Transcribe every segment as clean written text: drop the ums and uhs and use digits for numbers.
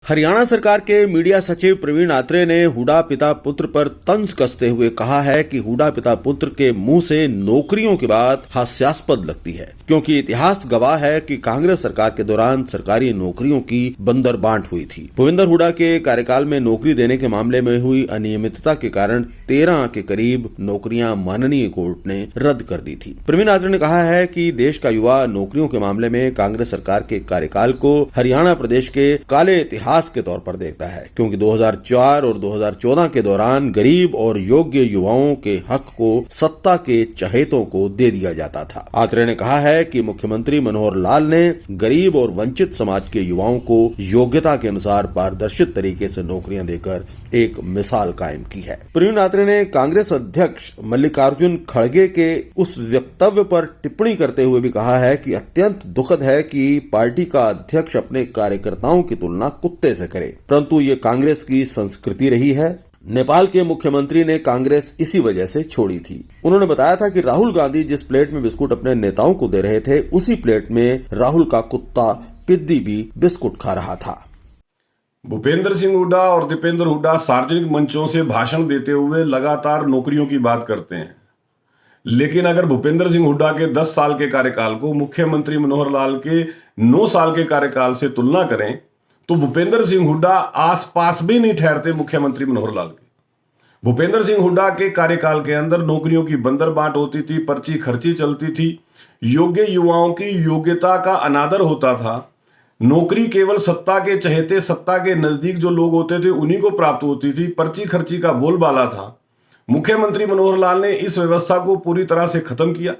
हरियाणा सरकार के मीडिया सचिव प्रवीण आत्रे ने हुड्डा पिता पुत्र पर तंज कसते हुए कहा है कि हुड्डा पिता पुत्र के मुंह से नौकरियों की बात हास्यास्पद लगती है, क्योंकि इतिहास गवाह है कि कांग्रेस सरकार के दौरान सरकारी नौकरियों की बंदर बांट हुई थी। भूपेंद्र हुड्डा के कार्यकाल में नौकरी देने के मामले में हुई अनियमितता के कारण 13 के करीब नौकरियां माननीय कोर्ट ने रद्द कर दी थी। प्रवीण आत्रे ने कहा है कि देश का युवा नौकरियों के मामले में कांग्रेस सरकार के कार्यकाल को हरियाणा प्रदेश के काले इतिहास के तौर पर देखता है, क्योंकि 2004 और 2014 के दौरान गरीब और योग्य युवाओं के हक को सत्ता के चहेतों को दे दिया जाता था। आत्रे ने कहा है कि मुख्यमंत्री मनोहर लाल ने गरीब और वंचित समाज के युवाओं को योग्यता के अनुसार पारदर्शित तरीके से नौकरियां देकर एक मिसाल कायम की है। प्रवीण आत्रे ने कांग्रेस अध्यक्ष मल्लिकार्जुन खड़गे के उस वक्तव्य पर टिप्पणी करते हुए भी कहा है कि अत्यंत दुखद है कि पार्टी का अध्यक्ष अपने कार्यकर्ताओं की तुलना कुत्ते से करे, परंतु ये कांग्रेस की संस्कृति रही है। नेपाल के मुख्यमंत्री ने कांग्रेस इसी वजह से छोड़ी थी। उन्होंने बताया था कि राहुल गांधी जिस प्लेट में बिस्कुट अपने नेताओं को दे रहे थे, उसी प्लेट में राहुल का कुत्ता पिद्दी भी बिस्कुट खा रहा था। भूपेंद्र सिंह हुड्डा और दीपेंद्र हुड्डा सार्वजनिक मंचों से भाषण देते हुए लगातार नौकरियों की बात करते हैं, लेकिन अगर भूपेंद्र सिंह हुड्डा के 10 साल के कार्यकाल को मुख्यमंत्री मनोहर लाल के 9 साल के कार्यकाल से तुलना करें तो भूपेंद्र सिंह हुड्डा आसपास भी नहीं ठहरते मुख्यमंत्री मनोहर लाल के। भूपेंद्र सिंह हुड्डा के कार्यकाल के अंदर नौकरियों की बंदरबांट होती थी, पर्ची खर्ची चलती थी, योग्य युवाओं की योग्यता का अनादर होता था। नौकरी केवल सत्ता के चहेते, सत्ता के नजदीक जो लोग होते थे उन्हीं को प्राप्त होती थी। पर्ची खर्ची का बोलबाला था। मुख्यमंत्री मनोहर लाल ने इस व्यवस्था को पूरी तरह से खत्म किया।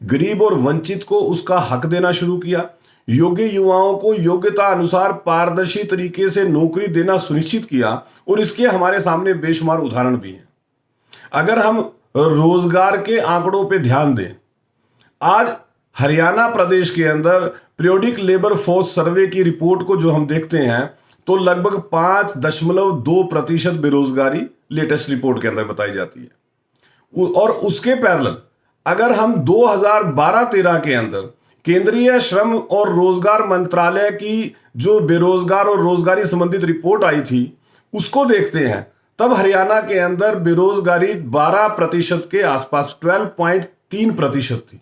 गरीब और वंचित को उसका हक देना शुरू किया। योग्य युवाओं को योग्यता अनुसार पारदर्शी तरीके से नौकरी देना सुनिश्चित किया, और इसके हमारे सामने बेशुमार उदाहरण भी हैं। अगर हम रोजगार के आंकड़ों पे ध्यान दें, आज हरियाणा प्रदेश के अंदर पीरियोडिक लेबर फोर्स सर्वे की रिपोर्ट को जो हम देखते हैं तो लगभग 5.2% बेरोजगारी लेटेस्ट रिपोर्ट के अंदर बताई जाती है। और उसके पैरेलल अगर हम 2012-13 के अंदर केंद्रीय श्रम और रोजगार मंत्रालय की जो बेरोजगार और रोजगारी संबंधित रिपोर्ट आई थी उसको देखते हैं, तब हरियाणा के अंदर बेरोजगारी 12% के आसपास 12.3% थी।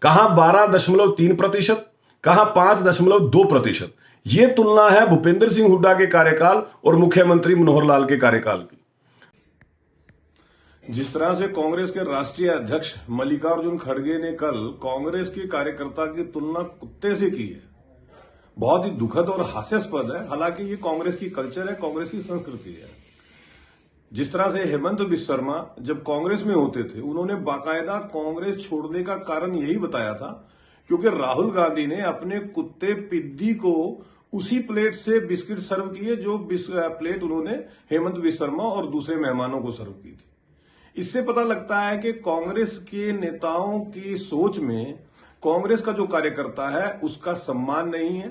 कहां 12.3%, कहां 5.2%। यह तुलना है भूपेंद्र सिंह हुड्डा के कार्यकाल और मुख्यमंत्री मनोहर लाल के कार्यकाल की। जिस तरह से कांग्रेस के राष्ट्रीय अध्यक्ष मल्लिकार्जुन खड़गे ने कल कांग्रेस के कार्यकर्ता की तुलना कुत्ते से की है, बहुत ही दुखद और हास्यास्पद है। हालांकि ये कांग्रेस की कल्चर है, कांग्रेस की संस्कृति है। जिस तरह से हेमंत बिस्वा शर्मा जब कांग्रेस में होते थे, उन्होंने बाकायदा कांग्रेस छोड़ने का कारण यही बताया था क्योंकि राहुल गांधी ने अपने कुत्ते पिद्दी को उसी प्लेट से बिस्किट सर्व किए जो प्लेट उन्होंने हेमंत बिस्वा शर्मा और दूसरे मेहमानों को सर्व की थी। इससे पता लगता है कि कांग्रेस के नेताओं की सोच में कांग्रेस का जो कार्यकर्ता है उसका सम्मान नहीं है।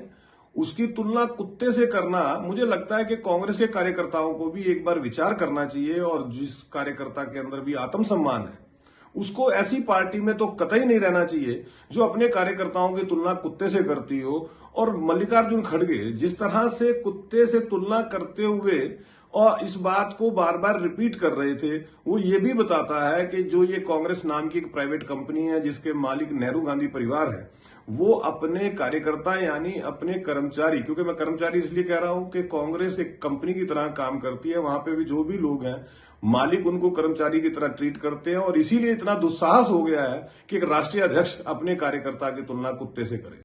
उसकी तुलना कुत्ते से करना, मुझे लगता है कि कांग्रेस के कार्यकर्ताओं को भी एक बार विचार करना चाहिए, और जिस कार्यकर्ता के अंदर भी आत्मसम्मान है उसको ऐसी पार्टी में तो कतई नहीं रहना चाहिए जो अपने कार्यकर्ताओं की तुलना कुत्ते से करती हो। और मल्लिकार्जुन खड़गे जिस तरह से कुत्ते से तुलना करते हुए और इस बात को बार बार रिपीट कर रहे थे, वो ये भी बताता है कि जो ये कांग्रेस नाम की एक प्राइवेट कंपनी है जिसके मालिक नेहरू गांधी परिवार है, वो अपने कार्यकर्ता यानी अपने कर्मचारी, क्योंकि मैं कर्मचारी इसलिए कह रहा हूं कि कांग्रेस एक कंपनी की तरह काम करती है, वहां पे भी जो भी लोग हैं मालिक उनको कर्मचारी की तरह ट्रीट करते हैं, और इसीलिए इतना दुस्साहस हो गया है कि एक राष्ट्रीय अध्यक्ष अपने कार्यकर्ता की तुलना कुत्ते से करे।